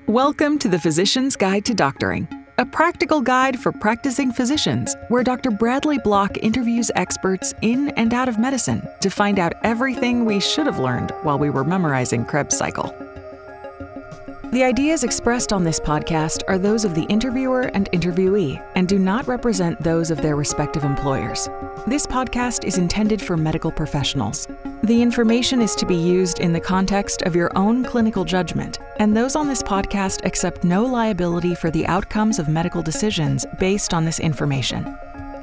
Welcome to the Physician's Guide to Doctoring, a practical guide for practicing physicians, where Dr. Bradley Block interviews experts in and out of medicine to find out everything we should have learned while we were memorizing Krebs cycle. The ideas expressed on this podcast are those of the interviewer and interviewee and do not represent those of their respective employers. This podcast is intended for medical professionals. The information is to be used in the context of your own clinical judgment, and those on this podcast accept no liability for the outcomes of medical decisions based on this information.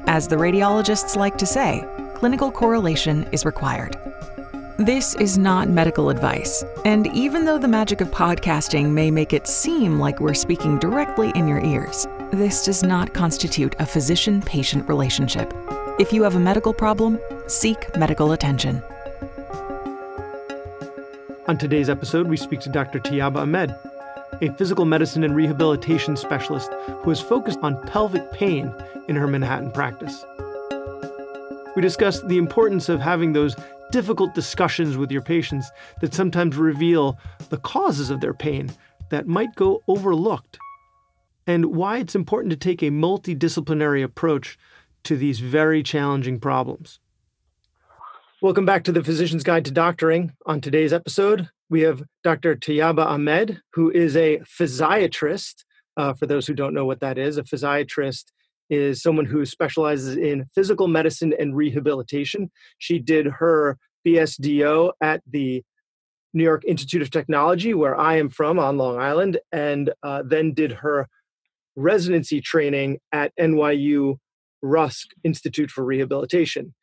As the radiologists like to say, clinical correlation is required. This is not medical advice, and even though the magic of podcasting may make it seem like we're speaking directly in your ears, this does not constitute a physician-patient relationship. If you have a medical problem, seek medical attention. On today's episode, we speak to Dr. Tayyaba Ahmed, a physical medicine and rehabilitation specialist who is focused on pelvic pain in her Manhattan practice. We discuss the importance of having those difficult discussions with your patients that sometimes reveal the causes of their pain that might go overlooked, and why it's important to take a multidisciplinary approach to these very challenging problems. Welcome back to the Physician's Guide to Doctoring. On today's episode, we have Dr. Tayyaba Ahmed, who is a physiatrist. For those who don't know what that is, a physiatrist is someone who specializes in physical medicine and rehabilitation. She did her BSDO at the New York Institute of Technology, where I am from on Long Island, and then did her residency training at NYU Rusk Institute for Rehabilitation.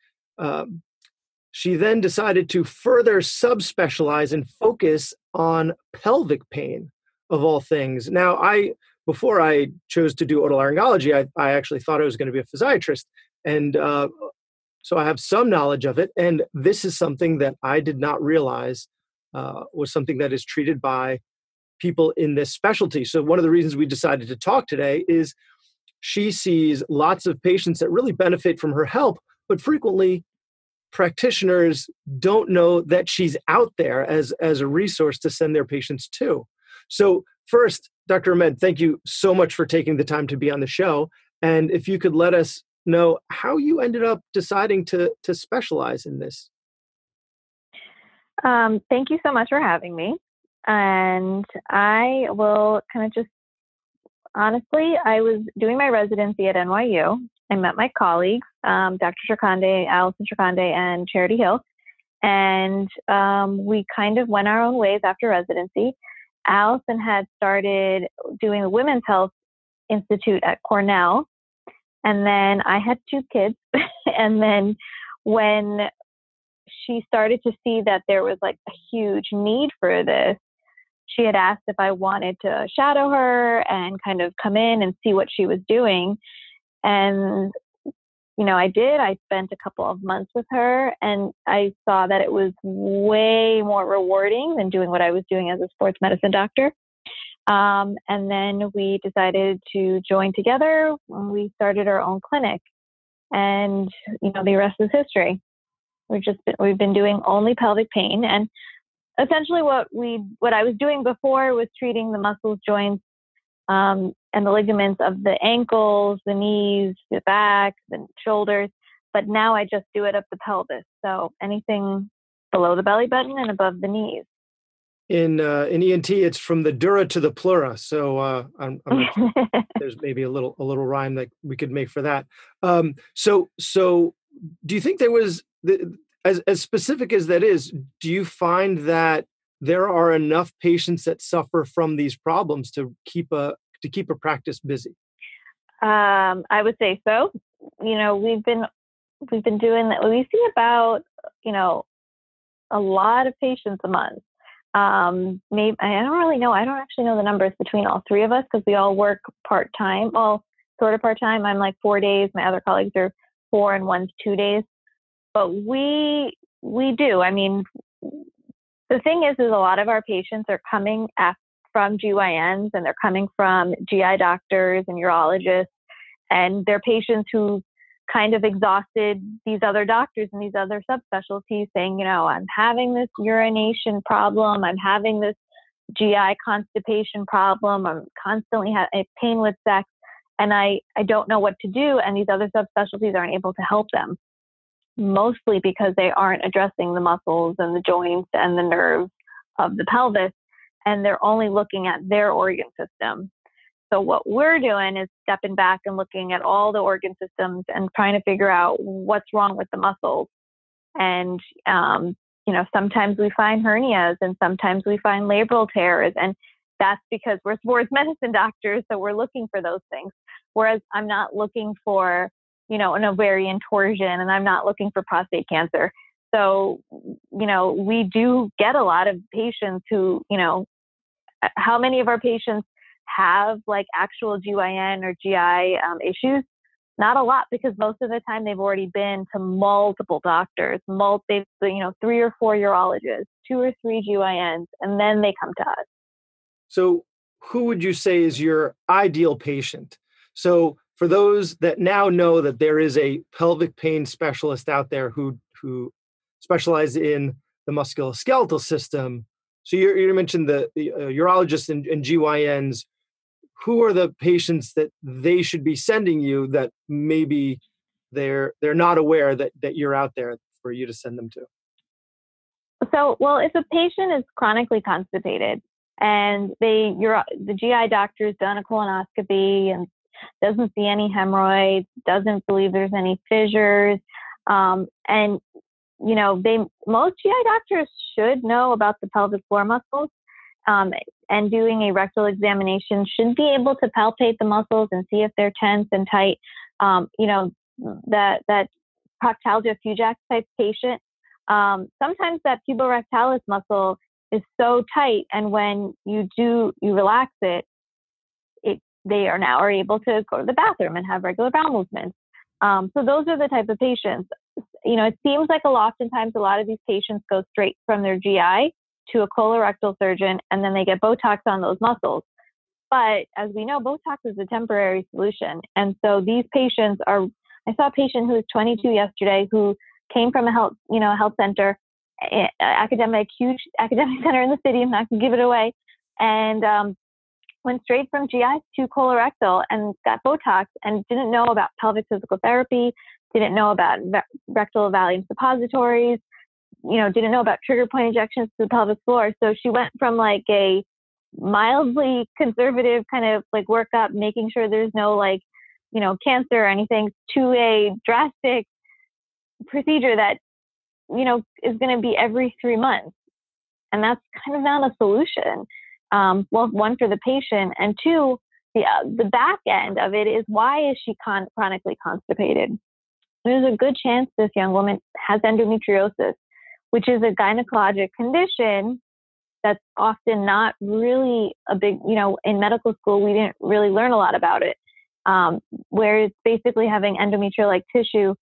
She then decided to further subspecialize and focus on pelvic pain, of all things. Now, before I chose to do otolaryngology, I actually thought I was going to be a physiatrist. And so I have some knowledge of it. And this is something that I did not realize was something that is treated by people in this specialty. So one of the reasons we decided to talk today is she sees lots of patients that really benefit from her help, but frequently practitioners don't know that she's out there as a resource to send their patients to. So first, Dr. Ahmed, thank you so much for taking the time to be on the show. And if you could let us know how you ended up deciding to specialize in this. Thank you so much for having me. And I will kind of honestly, I was doing my residency at NYU. I met my colleagues, Dr. Shirkande, Allison Shirkande, and Charity Hill. And we kind of went our own ways after residency. Allison had started doing the Women's Health Institute at Cornell. And then I had 2 kids. And then when she started to see that there was like a huge need for this, she had asked if I wanted to shadow her and kind of come in and see what she was doing. And, I did. I spent a couple of months with her, and I saw that it was way more rewarding than doing what I was doing as a sports medicine doctor. And then we decided to join together when we started our own clinic. And, the rest is history. We've been doing only pelvic pain. And essentially what I was doing before was treating the muscles, joints, and the ligaments of the ankles, the knees, the back, the shoulders. But now I just do it up the pelvis. So anything below the belly button and above the knees. In ENT, it's from the dura to the pleura. So I'm not sure. There's maybe a little rhyme that we could make for that. So do you think there was, as specific as that is, do you find that there are enough patients that suffer from these problems to keep a practice busy? I would say so. We've been doing that. We see about, a lot of patients a month. Maybe I don't really know. I don't actually know the numbers between all 3 of us because we all work part-time. Well, sort of part-time. I'm like 4 days. My other colleagues are 4 and one's 2 days. But we do. I mean, the thing is a lot of our patients are coming from GYNs, and they're coming from GI doctors and urologists, and they're patients who kind of exhausted these other doctors and these other subspecialties saying, I'm having this urination problem. I'm having this GI constipation problem. I'm constantly having pain with sex, and I don't know what to do. And these other subspecialties aren't able to help them, mostly because they aren't addressing the muscles and the joints and the nerves of the pelvis, and they're only looking at their organ system. So what we're doing is stepping back and looking at all the organ systems and trying to figure out what's wrong with the muscles. And, sometimes we find hernias and sometimes we find labral tears. And that's because we're sports medicine doctors. So we're looking for those things. Whereas I'm not looking for, an ovarian torsion, and I'm not looking for prostate cancer. So, we do get a lot of patients who, how many of our patients have like actual GYN or GI issues? Not a lot, because most of the time they've already been to multiple doctors, they've 3 or 4 urologists, 2 or 3 GYNs, and then they come to us. So who would you say is your ideal patient? So for those that now know that there is a pelvic pain specialist out there who specialize in the musculoskeletal system, so you mentioned the urologists and GYNs. Who are the patients that they should be sending you that maybe they're not aware that you're out there for you to send them to? So, well, if a patient is chronically constipated and the GI doctor's done a colonoscopy and doesn't see any hemorrhoids, doesn't believe there's any fissures, and most GI doctors should know about the pelvic floor muscles. And doing a rectal examination should be able to palpate the muscles and see if they're tense and tight. That proctalgia fugax type patient, sometimes that puborectalis muscle is so tight, and when you relax it, they are able to go to the bathroom and have regular bowel movements. So those are the type of patients. It seems like oftentimes a lot of these patients go straight from their GI to a colorectal surgeon, and then they get Botox on those muscles. But as we know, Botox is a temporary solution. And so these patients I saw a patient who was 22 yesterday who came from a health center, huge academic center in the city. I'm not going to give it away. And went straight from GI to colorectal and got Botox and didn't know about pelvic physical therapy, didn't know about rectal Valium suppositories, didn't know about trigger point injections to the pelvic floor. So she went from like a mildly conservative kind of like workup, making sure there's no cancer or anything, to a drastic procedure that, is going to be every 3 months. And that's kind of not a solution. Well, one, for the patient, and two, the back end of it is, why is she chronically constipated? There's a good chance this young woman has endometriosis, which is a gynecologic condition that's often not really a big, in medical school, we didn't really learn a lot about it, where it's basically having endometrial-like tissue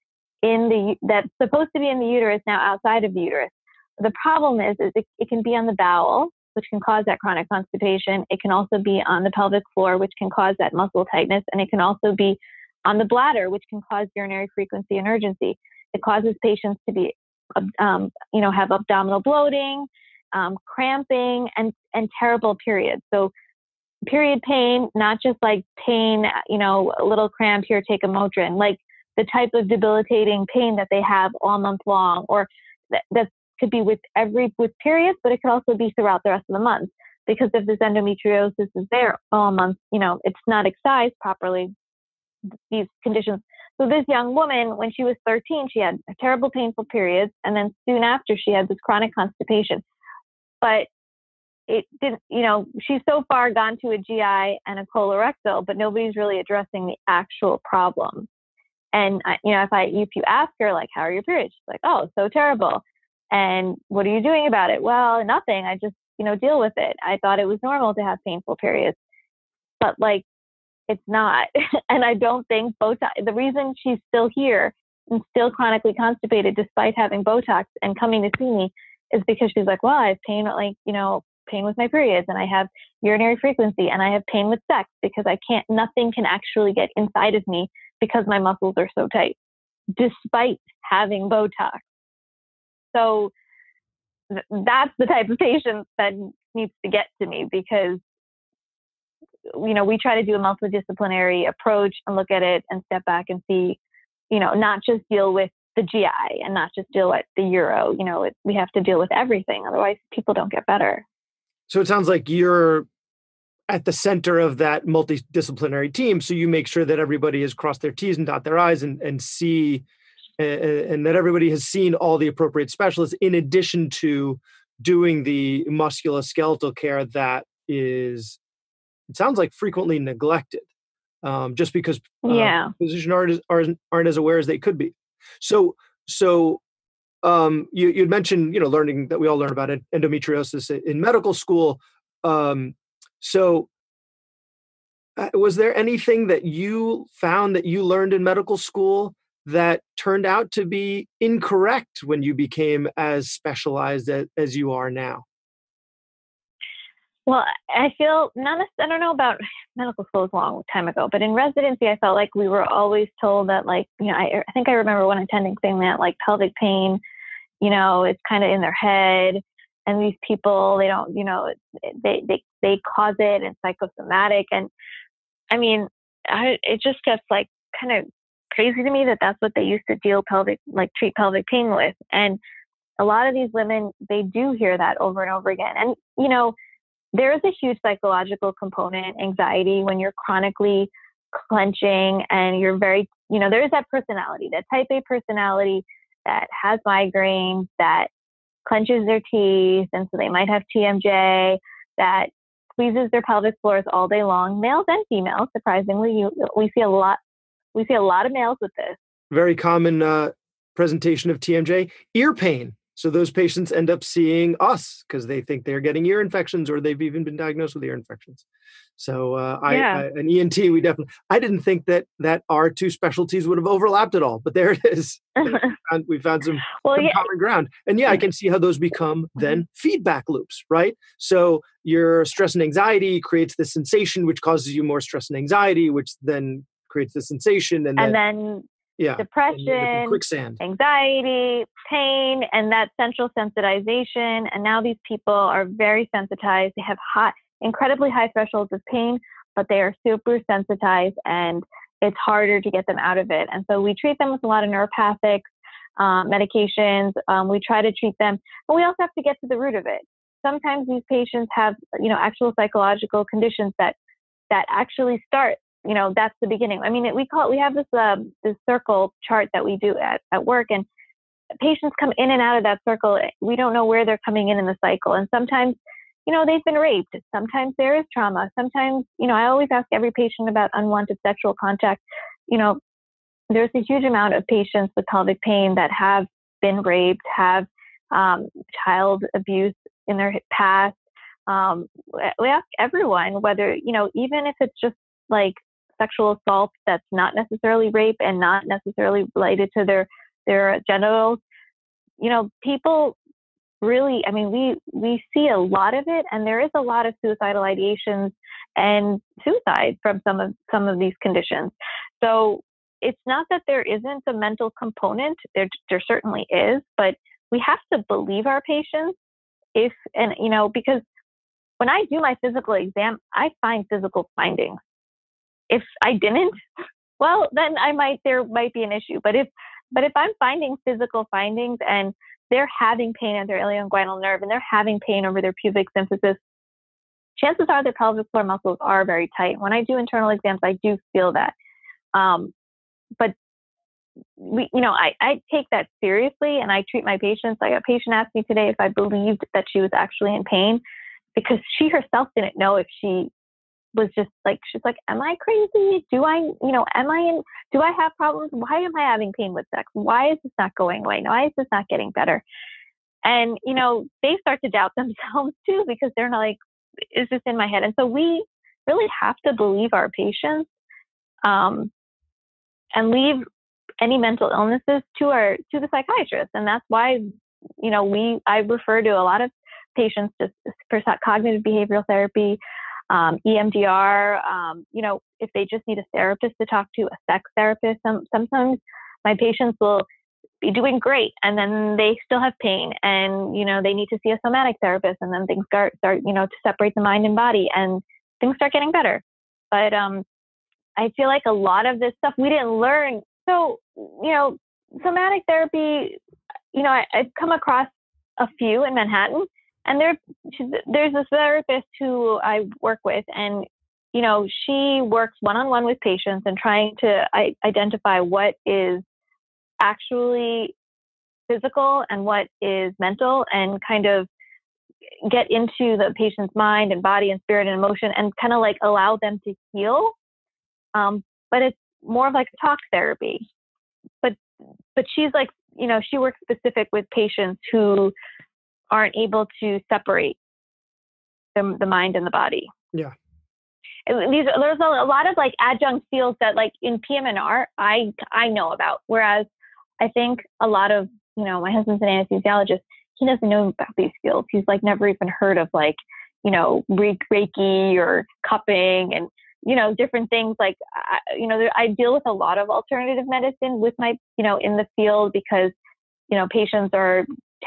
that's supposed to be in the uterus, now outside of the uterus. The problem is it can be on the bowel, which can cause that chronic constipation. It can also be on the pelvic floor, which can cause that muscle tightness. And it can also be on the bladder, which can cause urinary frequency and urgency. It causes patients to be, have abdominal bloating, cramping, and terrible periods. So period pain, not just like pain, a little cramp here, take a Motrin, like the type of debilitating pain that they have all month long, or that could be with periods, but it could also be throughout the rest of the month, because if this endometriosis is there all month, it's not excised properly, these conditions. So this young woman, when she was 13, she had terrible painful periods, and then soon after she had this chronic constipation. But it didn't, she's so far gone to a GI and a colorectal, but nobody's really addressing the actual problem. And if you ask her, like, how are your periods? She's like, oh, so terrible. And what are you doing about it? Well, nothing. I just, deal with it. I thought it was normal to have painful periods, but it's not. And I don't think Botox, the reason she's still here and still chronically constipated despite having Botox and coming to see me, is because she's like, well, I have pain, pain with my periods, and I have urinary frequency, and I have pain with sex, because nothing can actually get inside of me because my muscles are so tight, despite having Botox. So that's the type of patient that needs to get to me, because we try to do a multidisciplinary approach and look at it and step back and see, not just deal with the GI and not just deal with the uro. We have to deal with everything. Otherwise, people don't get better. So it sounds like you're at the center of that multidisciplinary team. So you make sure that everybody has crossed their T's and dot their I's and see, and that everybody has seen all the appropriate specialists, in addition to doing the musculoskeletal care that is, it sounds like, frequently neglected, just because physicians aren't as aware as they could be. So you'd mentioned, learning that we all learn about endometriosis in medical school. So was there anything that you found that you learned in medical school that turned out to be incorrect when you became as specialized as you are now? Well, I feel I don't know about medical school, was a long time ago, but in residency, I felt like we were always told that, I think I remember one attending saying that, pelvic pain, it's kind of in their head, and these people, they don't, they cause it, and psychosomatic. And I mean, it just gets kind of crazy to me that that's what they used to treat pelvic pain with. And a lot of these women, they do hear that over and over again. And, there is a huge psychological component, anxiety, when you're chronically clenching and you're very, there is that personality, that type A personality that has migraines, that clenches their teeth. And so they might have TMJ, that squeezes their pelvic floors all day long, males and females. Surprisingly, we see a lot of males with this. Very common presentation of TMJ, ear pain. So those patients end up seeing us because they think they're getting ear infections, or they've even been diagnosed with ear infections. So an ENT, I didn't think that our two specialties would have overlapped at all, but there it is. We found some common ground. And I can see how those become then feedback loops, right? So your stress and anxiety creates the sensation, which causes you more stress and anxiety, which then creates the sensation. And then depression, quicksand, anxiety, pain, and that central sensitization. And now these people are very sensitized. They have incredibly high thresholds of pain, but they are super sensitized, and it's harder to get them out of it. And so we treat them with a lot of neuropathic medications. We try to treat them, but we also have to get to the root of it. Sometimes these patients have, actual psychological conditions that actually start. That's the beginning. I mean, we have this circle chart that we do at work, and patients come in and out of that circle. We don't know where they're coming in the cycle. And sometimes, they've been raped. Sometimes there is trauma. Sometimes, I always ask every patient about unwanted sexual contact. There's a huge amount of patients with pelvic pain that have been raped, have child abuse in their past. We ask everyone whether, even if it's just sexual assault that's not necessarily rape and not necessarily related to their genitals, people really, we see a lot of it, and there is a lot of suicidal ideations and suicide from some of these conditions. So it's not that there isn't a mental component. There certainly is, but we have to believe our patients because when I do my physical exam, I find physical findings. If I didn't, well, then there might be an issue. But if I'm finding physical findings and they're having pain at their ilioinguinal nerve and they're having pain over their pubic symphysis, chances are their pelvic floor muscles are very tight. When I do internal exams, I do feel that. But I take that seriously, and I treat my patients. Like, a patient asked me today if I believed that she was actually in pain, because she herself didn't know if she was just she's like, am I crazy? Do I have problems? Why am I having pain with sex? Why is this not going away? Why is this not getting better? And, they start to doubt themselves too, because they're not like, is this in my head? And so we really have to believe our patients, and leave any mental illnesses to the psychiatrist. And that's why, I refer to a lot of patients just for cognitive behavioral therapy, EMDR, if they just need a therapist to talk to, a sex therapist. Sometimes my patients will be doing great, and then they still have pain, and they need to see a somatic therapist, and then things start to separate the mind and body, and things start getting better. But I feel like a lot of this stuff we didn't learn. So somatic therapy, I've come across a few in Manhattan, and there's this therapist who I work with, and she works one-on-one with patients and trying to identify what is actually physical and what is mental, and kind of get into the patient's mind and body and spirit and emotion, and kind of like allow them to heal. But it's more of like a talk therapy. But she's like, she works specific with patients who aren't able to separate the mind and the body. Yeah. There's a lot of like adjunct fields that like in PM&R I know about, whereas I think a lot of my husband's an anesthesiologist. He doesn't know about these fields. He's like never even heard of like Reiki or cupping and different things. Like I deal with a lot of alternative medicine with my in the field, because patients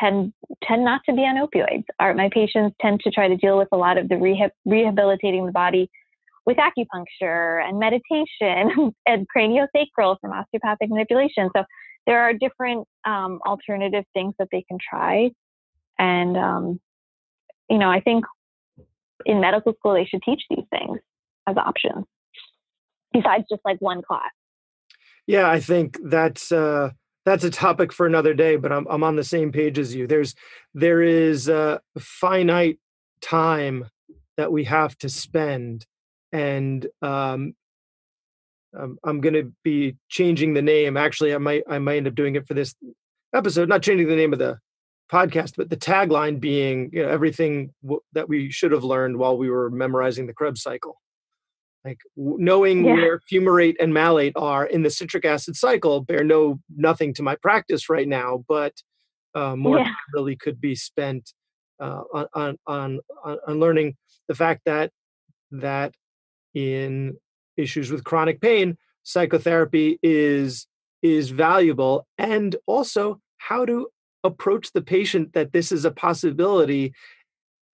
tend not to be on opioids. My patients tend to try to deal with a lot of the rehabilitating the body with acupuncture and meditation and craniosacral from osteopathic manipulation. So there are different alternative things that they can try. And, I think in medical school, they should teach these things as options besides just like one class. Yeah, I think that's a topic for another day, but I'm on the same page as you. There is a finite time that we have to spend, and I'm going to be changing the name. Actually, I might end up doing it for this episode, not changing the name of the podcast, but the tagline being, everything that we should have learned while we were memorizing the Krebs cycle. Like knowing where fumarate and malate are in the citric acid cycle bear nothing to my practice right now, but more time really could be spent on learning the fact that in issues with chronic pain, psychotherapy is valuable, and also how to approach the patient that this is a possibility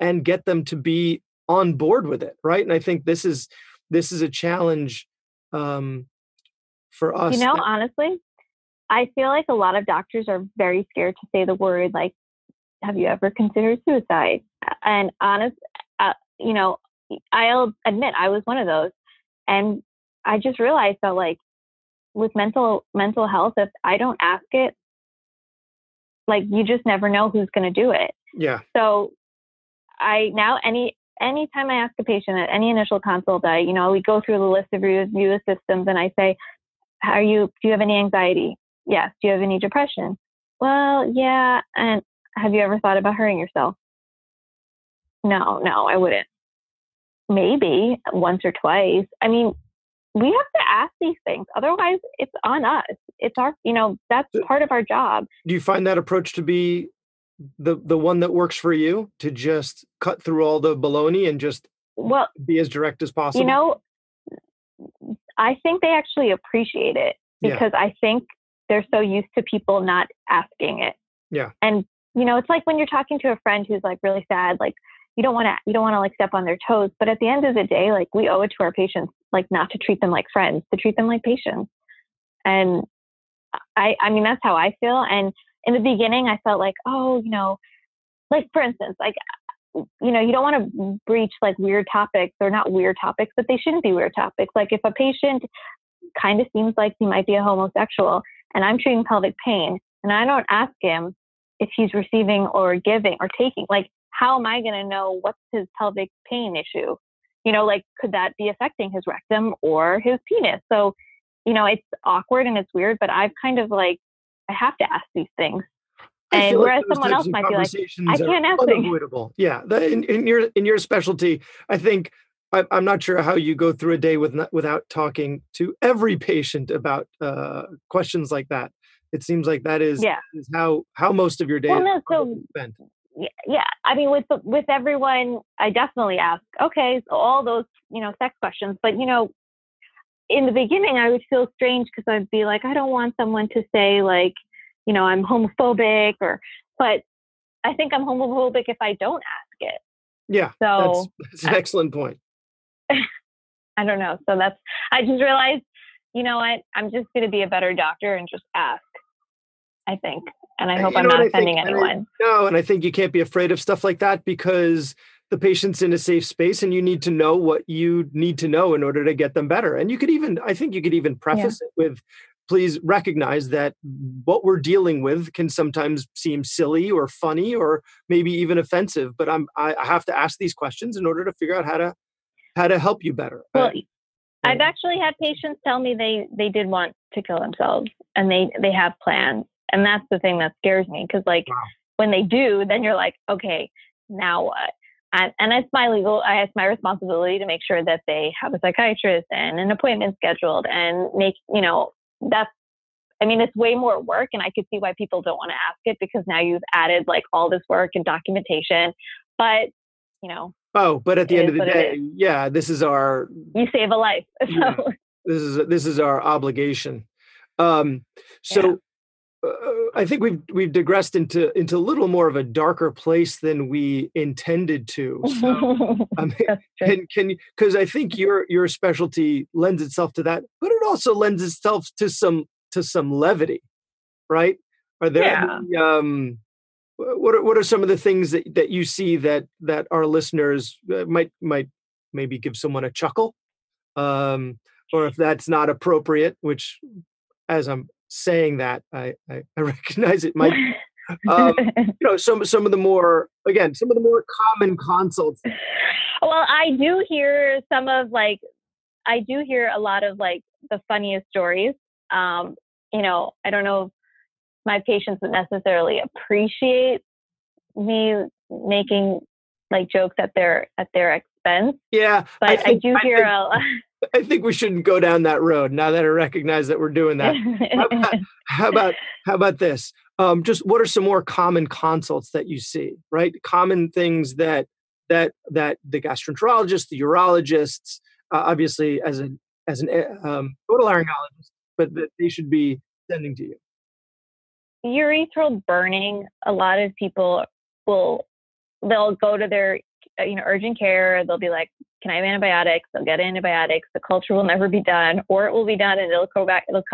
and get them to be on board with it, right? And I think this is a challenge for us. Honestly, I feel like a lot of doctors are very scared to say the word, like, have you ever considered suicide? And I'll admit I was one of those. And I just realized that, like, with mental health, if I don't ask it, like, you just never know who's going to do it. Yeah. So anytime I ask a patient at any initial consult, we go through the list of review the systems, and I say, do you have any anxiety? Yes. Do you have any depression? Well, yeah. And have you ever thought about hurting yourself? No, I wouldn't. Maybe once or twice. I mean, we have to ask these things. Otherwise, it's on us. It's our, that's part of our job. Do you find that approach to be the one that works for you, to just cut through all the baloney and just be as direct as possible? I think they actually appreciate it, because I think they're so used to people not asking it. Yeah. And, it's like when you're talking to a friend who's like really sad, like you don't want to like step on their toes, but at the end of the day, like we owe it to our patients, like not to treat them like friends, to treat them like patients. And I mean, that's how I feel. And in the beginning, I felt like, like for instance, like, you don't want to breach like weird topics, or not weird topics, but they shouldn't be weird topics. Like if a patient kind of seems like he might be a homosexual and I'm treating pelvic pain and I don't ask him if he's receiving or giving or taking, like, how am I going to know what's his pelvic pain issue? Like, could that be affecting his rectum or his penis? So, it's awkward and it's weird, but I've kind of like, I have to ask these things. And whereas someone else might be like, I can't ask unavoidable. Yeah. In your specialty, I think I'm not sure how you go through a day without talking to every patient about questions like that. It seems like that is how most of your day is spent. Yeah. I mean, with everyone, I definitely ask, okay, so all those, sex questions, but, in the beginning I would feel strange because I'd be like, I don't want someone to say like, I'm homophobic but I think I'm homophobic if I don't ask it. Yeah. So that's an excellent point. I don't know. So I just realized, you know what, I'm just going to be a better doctor and just ask, I think. And I hope I'm not offending anyone. No, and I think you can't be afraid of stuff like that because the patient's in a safe space and you need to know what you need to know in order to get them better. And I think you could even preface it with, please recognize that what we're dealing with can sometimes seem silly or funny or maybe even offensive, but I have to ask these questions in order to figure out how to help you better. Well, I've actually had patients tell me they did want to kill themselves and they have plans. And that's the thing that scares me. Cause when they do, then you're like, okay, now what? And it's it's my responsibility to make sure that they have a psychiatrist and an appointment scheduled and it's way more work. And I could see why people don't want to ask it because now you've added like all this work and documentation, but but at the end of the day, this is you save a life. So. This is our obligation. I think we've digressed into a little more of a darker place than we intended to. So, because I think your specialty lends itself to that, but it also lends itself to some levity, right? Are there what are some of the things that you see that our listeners might maybe give someone a chuckle, or if that's not appropriate, which as I'm saying that, I recognize it might, some of the more common consults. Well, I do hear a lot of like the funniest stories. I don't know if my patients would necessarily appreciate me making like jokes at their expense. Yeah. But I do hear I think we shouldn't go down that road now that I recognize that we're doing that. How about this? Just what are some more common consults that you see, right? Common things that the gastroenterologist, the urologists, obviously as an otolaryngologist, but that they should be sending to you. Urethral burning. A lot of people they'll go to their urgent care. They'll be like, can I have antibiotics? They'll get antibiotics. The culture will never be done, or it will be done and it'll come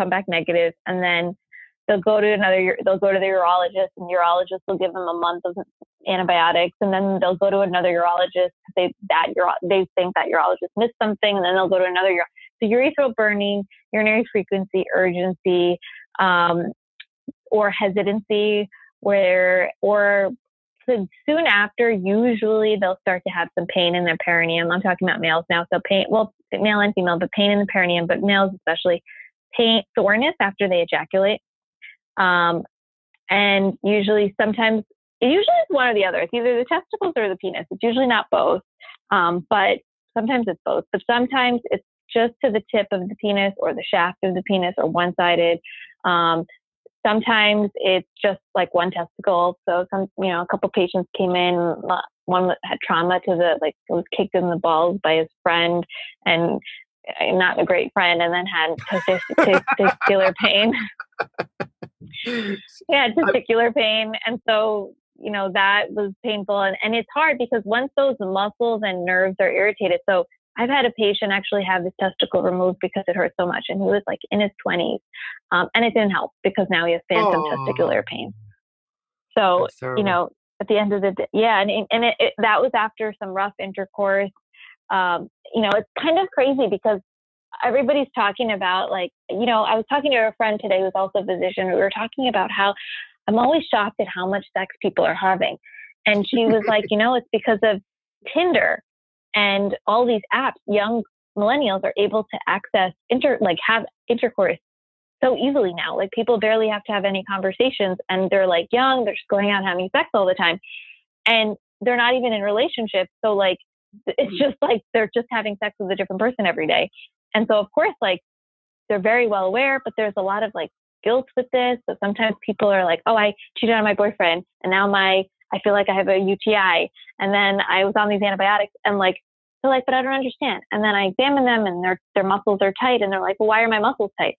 back negative. And then they'll go to the urologist, and the urologist will give them a month of antibiotics. And then they'll go to another urologist because they think that urologist missed something. And then they'll go to another So urethral burning, urinary frequency, urgency, or hesitancy, soon after, usually they'll start to have some pain in their perineum. I'm talking about males now. So male and female, but pain in the perineum, but males especially, soreness after they ejaculate. And usually it's one or the other. It's either the testicles or the penis. It's usually not both. But sometimes it's both. But sometimes it's just to the tip of the penis or the shaft of the penis or one-sided. Sometimes it's just like one testicle. So a couple patients came in, one had trauma was kicked in the balls by his friend and not a great friend, and then had testicular pain. Testicular pain. And so, that was painful. And it's hard because once those muscles and nerves are irritated. So I've had a patient actually have his testicle removed because it hurt so much. And he was like in his 20s. And it didn't help because now he has phantom testicular pain. So, at the end of the day, that was after some rough intercourse. It's kind of crazy because everybody's talking about I was talking to a friend today who's also a physician. We were talking about how I'm always shocked at how much sex people are having. And she was like, it's because of Tinder. And all these apps, young millennials are able to access have intercourse so easily now. Like people barely have to have any conversations, and they're like young, they're just going out having sex all the time, and they're not even in relationships. So it's just like they're just having sex with a different person every day. And so of course, they're very well aware, but there's a lot of guilt with this. So sometimes people are like, oh, I cheated on my boyfriend, and now I feel like I have a UTI, and then I was on these antibiotics, and they're like, but I don't understand. And then I examine them, and their muscles are tight, and they're like, well, why are my muscles tight?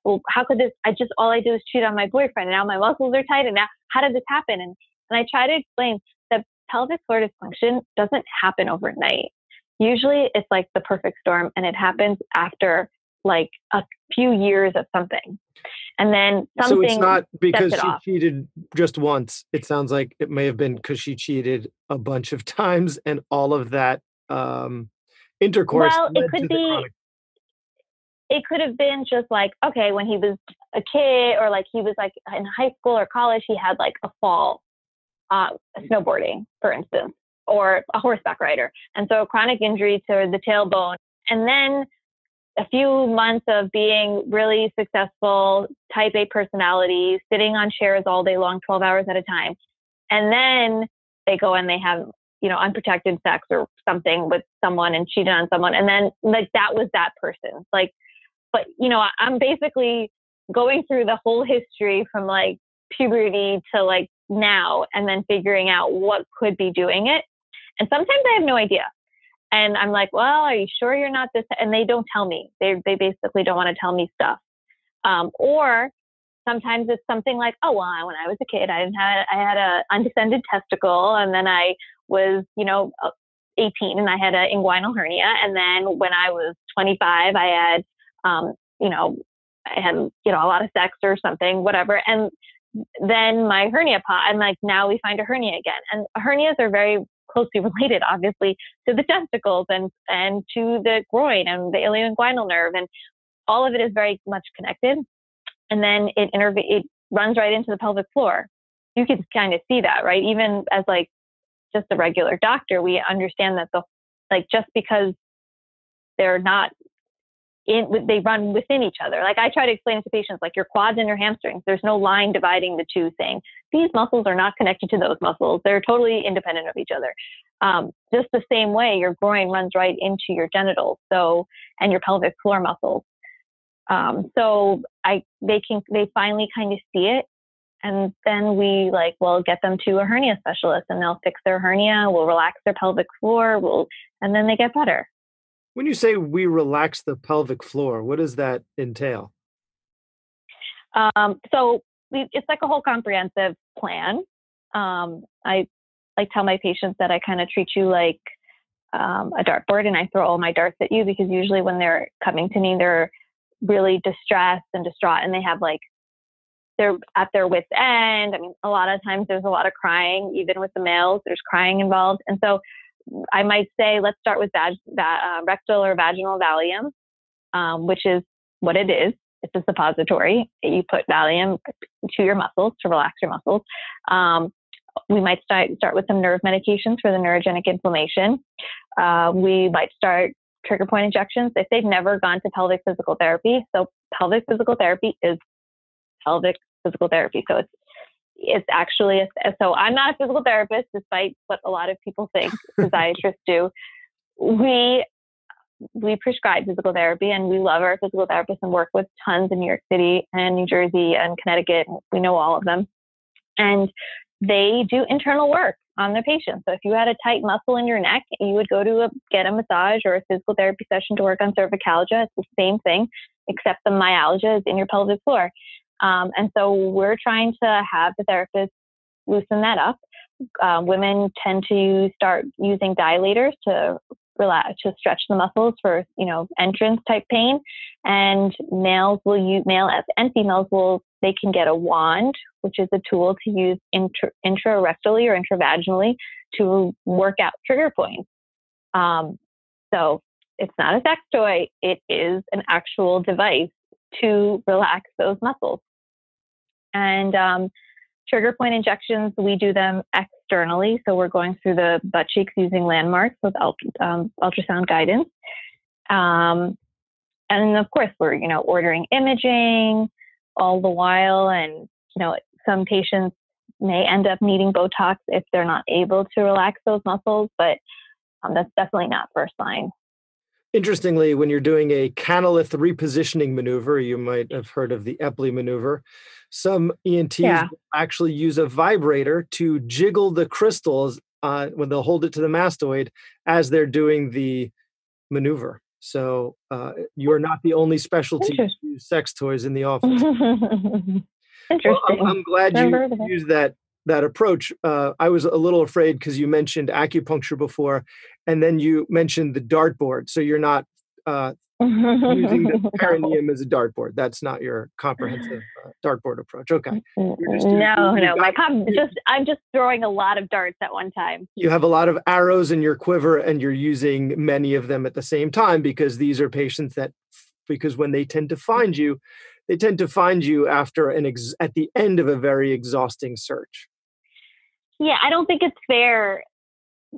well, how could this, all I do is cheat on my boyfriend and now my muscles are tight and now how did this happen? And I try to explain that pelvic floor dysfunction doesn't happen overnight. Usually it's like the perfect storm and it happens after like a few years of something. And then something. So it's not because she cheated just once. It sounds like it may have been because she cheated a bunch of times and all of that intercourse. Well, it could be. It could have been just like, okay, when he was a kid or like he was like in high school or college, he had like a fall, snowboarding, for instance, or a horseback rider. And so a chronic injury to the tailbone. And then a few months of being really successful, type A personality, sitting on chairs all day long, 12 hours at a time. And then they go and they have, unprotected sex or something with someone and cheated on someone. And then like that was that person. Like, but I'm basically going through the whole history from like puberty to like now, and then figuring out what could be doing it. And sometimes I have no idea. And I'm like, well, are you sure you're not this? And they don't tell me. They basically don't want to tell me stuff. Or sometimes it's something like, oh, well, when I was a kid, I had a undescended testicle, and then I was, 18 and I had an inguinal hernia. And then when I was 25, I had, I had, a lot of sex or something, whatever. And then my hernia popped, and like now we find a hernia again. And hernias are very closely related, obviously, to the testicles and to the groin and the ilioinguinal nerve, and all of it is very much connected. And then it runs right into the pelvic floor. You can kind of see that, right? Even as like just a regular doctor, we understand that just because they're not they run within each other. Like I try to explain to patients, like your quads and your hamstrings, there's no line dividing the two, saying these muscles are not connected to those muscles. They're totally independent of each other. Just the same way your groin runs right into your genitals. And your pelvic floor muscles. They finally kind of see it. And then we get them to a hernia specialist, and they'll fix their hernia. We'll relax their pelvic floor. And then they get better. When you say we relax the pelvic floor, what does that entail? It's like a whole comprehensive plan. I tell my patients that I kind of treat you like a dartboard, and I throw all my darts at you, because usually when they're coming to me, they're really distressed and distraught, and they have they're at their wit's end. I mean, a lot of times there's a lot of crying, even with the males, there's crying involved. And so I might say, let's start with rectal or vaginal Valium, which is what it is. It's a suppository. You put Valium to your muscles to relax your muscles. We might start with some nerve medications for the neurogenic inflammation. We might start trigger point injections if they've never gone to pelvic physical therapy. So pelvic physical therapy is pelvic physical therapy. So it's actually, so I'm not a physical therapist, despite what a lot of people think physiatrists do. We prescribe physical therapy, and we love our physical therapists and work with tons in New York City and New Jersey and Connecticut. We know all of them. And they do internal work on their patients. So if you had a tight muscle in your neck, you would go to get a massage or a physical therapy session to work on cervicalgia. It's the same thing, except the myalgia is in your pelvic floor. And so we're trying to have the therapist loosen that up. Women tend to start using dilators to relax, to stretch the muscles for, entrance type pain. And males will use, and females they can get a wand, which is a tool to use intrarectally or intravaginally to work out trigger points. So it's not a sex toy. It is an actual device to relax those muscles. And trigger point injections, we do them externally. So we're going through the butt cheeks using landmarks with ultrasound guidance. And of course, we're, ordering imaging all the while. And, some patients may end up needing Botox if they're not able to relax those muscles, but that's definitely not first line. Interestingly, when you're doing a canalith repositioning maneuver, you might have heard of the Epley maneuver. Some ENTs actually use a vibrator to jiggle the crystals when they'll hold it to the mastoid as they're doing the maneuver. So you are not the only specialty to use sex toys in the office. Interesting. Well, I'm glad you used that approach. I was a little afraid because you mentioned acupuncture before, and then you mentioned the dartboard. So you're not using the perineum as a dartboard. That's not your comprehensive dartboard approach. Okay. I'm just throwing a lot of darts at one time. You have a lot of arrows in your quiver, and you're using many of them at the same time, because these are patients because when they tend to find you, they tend to find you after at the end of a very exhausting search. Yeah, I don't think it's fair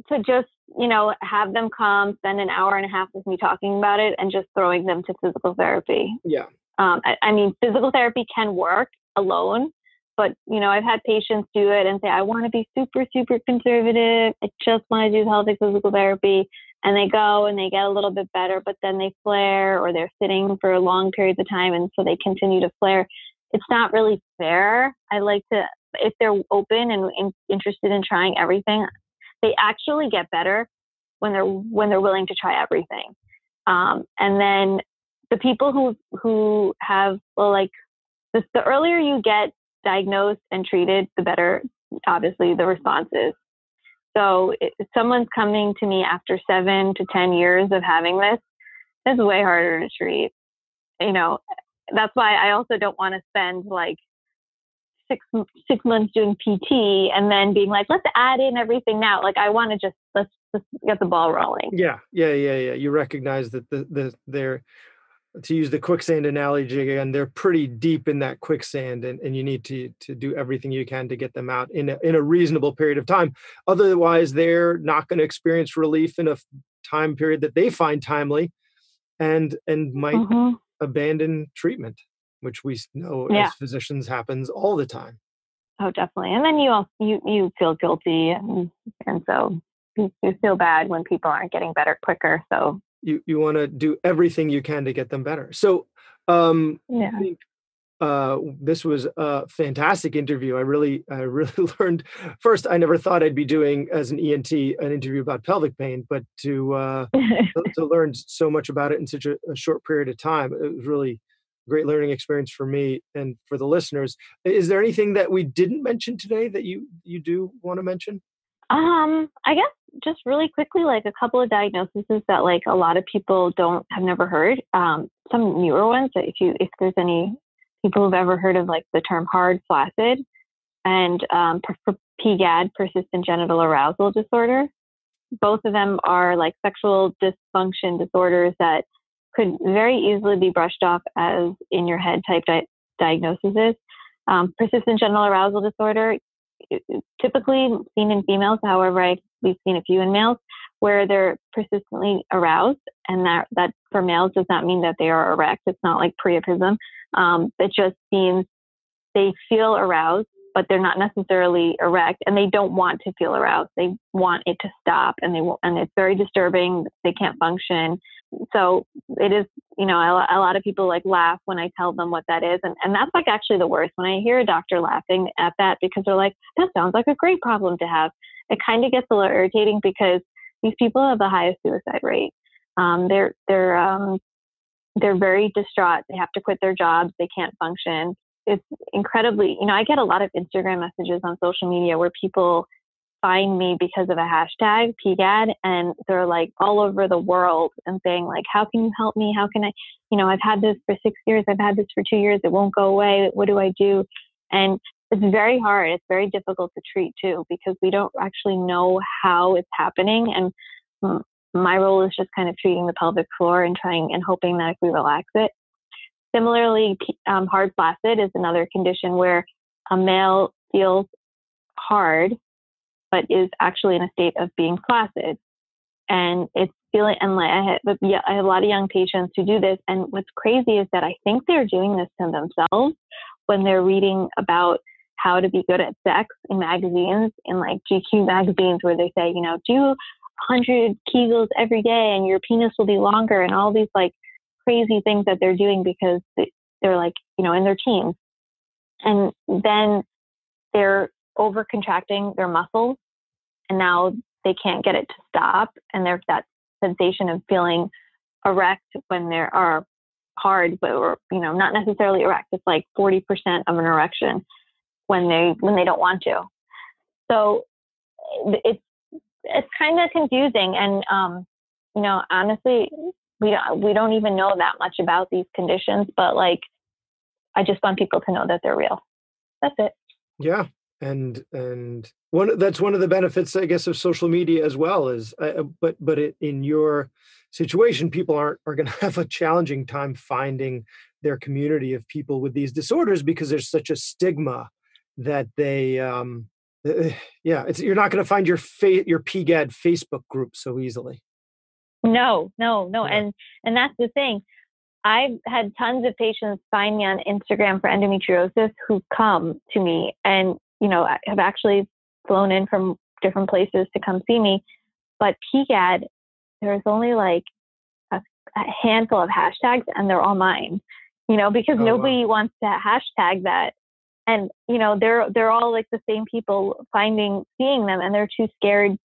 to just, have them come spend an hour and a half with me talking about it and just throwing them to physical therapy. Yeah. I mean, physical therapy can work alone, but, I've had patients do it and say, I want to be super, super conservative. I just want to do pelvic physical therapy. And they go and they get a little bit better, but then they flare, or they're sitting for long periods of time. And so they continue to flare. It's not really fair. I like to, if they're open and interested in trying everything, they actually get better when they're willing to try everything. And then the people who have, the earlier you get diagnosed and treated, the better, obviously, the response is. So if someone's coming to me after 7 to 10 years of having this, it's way harder to treat. That's why I also don't want to spend like six months doing PT and then being like, let's add in everything now. Like, I want to let's get the ball rolling. Yeah. You recognize that they're, to use the quicksand analogy again, they're pretty deep in that quicksand, and you need to do everything you can to get them out in a reasonable period of time. Otherwise, they're not going to experience relief in a time period that they find timely, and might abandon treatment, which we know as physicians happens all the time. Oh, definitely. And then you feel guilty, and so you feel bad when people aren't getting better quicker. So you want to do everything you can to get them better. So I think this was a fantastic interview. I really learned. First, I never thought I'd be doing, as an ENT, an interview about pelvic pain, but to learn so much about it in such a short period of time, it was really a great learning experience for me and for the listeners. Is there anything that we didn't mention today that you do want to mention? I guess just really quickly, like a couple of diagnoses that like a lot of people have never heard. Some newer ones, if there's any people who've ever heard of like the term hard flaccid, and PGAD, persistent genital arousal disorder. Both of them are like sexual dysfunction disorders that could very easily be brushed off as in your head type diagnoses. Persistent genital arousal disorder, typically seen in females. However, we've seen a few in males where they're persistently aroused, and that for males does not mean that they are erect. It's not like priapism. It just means they feel aroused, but they're not necessarily erect, and they don't want to feel aroused. They want it to stop, and and it's very disturbing. They can't function. So it is, a lot of people like laugh when I tell them what that is. And that's like actually the worst, when I hear a doctor laughing at that, because they're like, that sounds like a great problem to have. It kind of gets a little irritating because these people have the highest suicide rate. They're very distraught. They have to quit their jobs. They can't function. It's incredibly, I get a lot of Instagram messages on social media where people find me because of a hashtag PGAD, and they're like all over the world and saying like, how can you help me? How can I, I've had this for 6 years. I've had this for 2 years. It won't go away. What do I do? And it's very hard. It's very difficult to treat too, because we don't actually know how it's happening. And my role is just kind of treating the pelvic floor and trying and hoping that if we relax it. Similarly, hard flaccid is another condition where a male feels hard, but is actually in a state of being flaccid. And it's feeling, and like I have a lot of young patients who do this. And what's crazy is that I think they're doing this to themselves when they're reading about how to be good at sex in magazines, in like GQ magazines, where they say, do 100 Kegels every day and your penis will be longer, and all these like crazy things that they're doing because they're like, in their teens. And then they're over contracting their muscles, and now they can't get it to stop. And there's that sensation of feeling erect when they are hard, but or not necessarily erect. It's like 40% of an erection when they don't want to. So it's kind of confusing, and honestly, we don't even know that much about these conditions. But like, I just want people to know that they're real. That's it. Yeah. And that's one of the benefits, I guess, of social media as well, is in your situation, people are going to have a challenging time finding their community of people with these disorders, because there's such a stigma that they you're not going to find your PGAD Facebook group so easily. No. Yeah. And that's the thing. I've had tons of patients find me on Instagram for endometriosis who come to me and, have actually flown in from different places to come see me. But PGAD, there's only like a handful of hashtags, and they're all mine, because nobody wants to hashtag that. And, they're all like the same people seeing them, and they're too scared.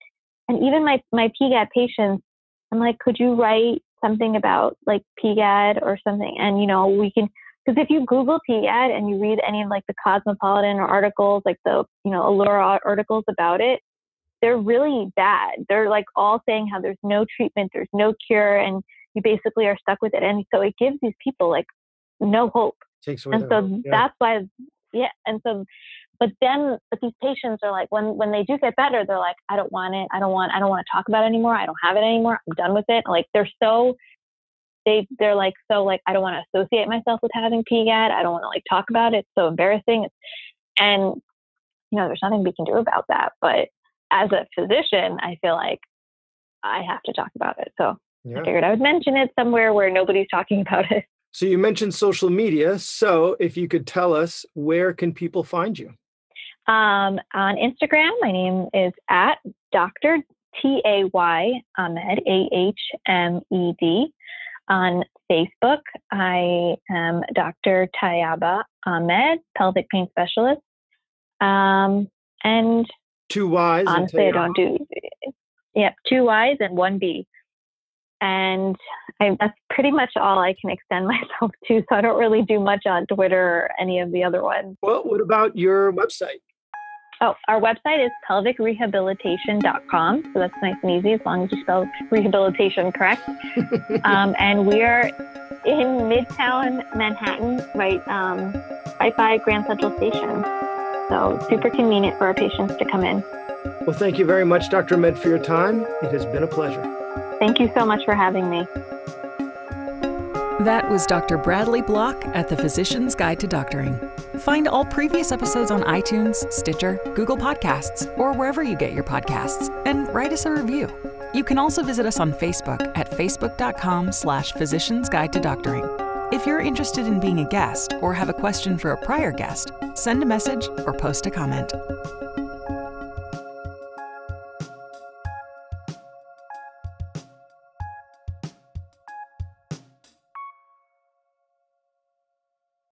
And even my PGAD patients, I'm like, could you write something about like PGAD or something? And, we can, because if you Google PGAD and you read any of like the Cosmopolitan or articles, like the, Allura articles about it, they're really bad. They're like all saying how there's no treatment, there's no cure, and you basically are stuck with it. And so it gives these people like no hope. Takes away and so that's why, yeah. And so, but these patients are like, when they do get better, they're like, I don't want it. I don't want to talk about it anymore. I don't have it anymore. I'm done with it. Like they're like, so like, I don't want to associate myself with having PGAD. I don't want to like talk about it. It's so embarrassing. And, there's nothing we can do about that. But as a physician, I feel like I have to talk about it. So I figured I would mention it somewhere where nobody's talking about it. So you mentioned social media. So if you could tell us, where can people find you? On Instagram, my name is at Dr. Tayyaba Ahmed, Ahmed. On Facebook, I am Dr. Tayyaba Ahmed, pelvic pain specialist. And 2 Y's. Honestly, I don't do, 2 Y's and 1 B. And that's pretty much all I can extend myself to. So I don't really do much on Twitter or any of the other ones. Well, what about your website? Oh, our website is pelvicrehabilitation.com. So that's nice and easy as long as you spell rehabilitation correct. And we are in Midtown Manhattan, right by Grand Central Station. So super convenient for our patients to come in. Well, thank you very much, Dr. Ahmed, for your time. It has been a pleasure. Thank you so much for having me. That was Dr. Bradley Block at the Physician's Guide to Doctoring. Find all previous episodes on iTunes, Stitcher, Google Podcasts, or wherever you get your podcasts, and write us a review. You can also visit us on Facebook at facebook.com/Physician's Guide to Doctoring. If you're interested in being a guest or have a question for a prior guest, send a message or post a comment.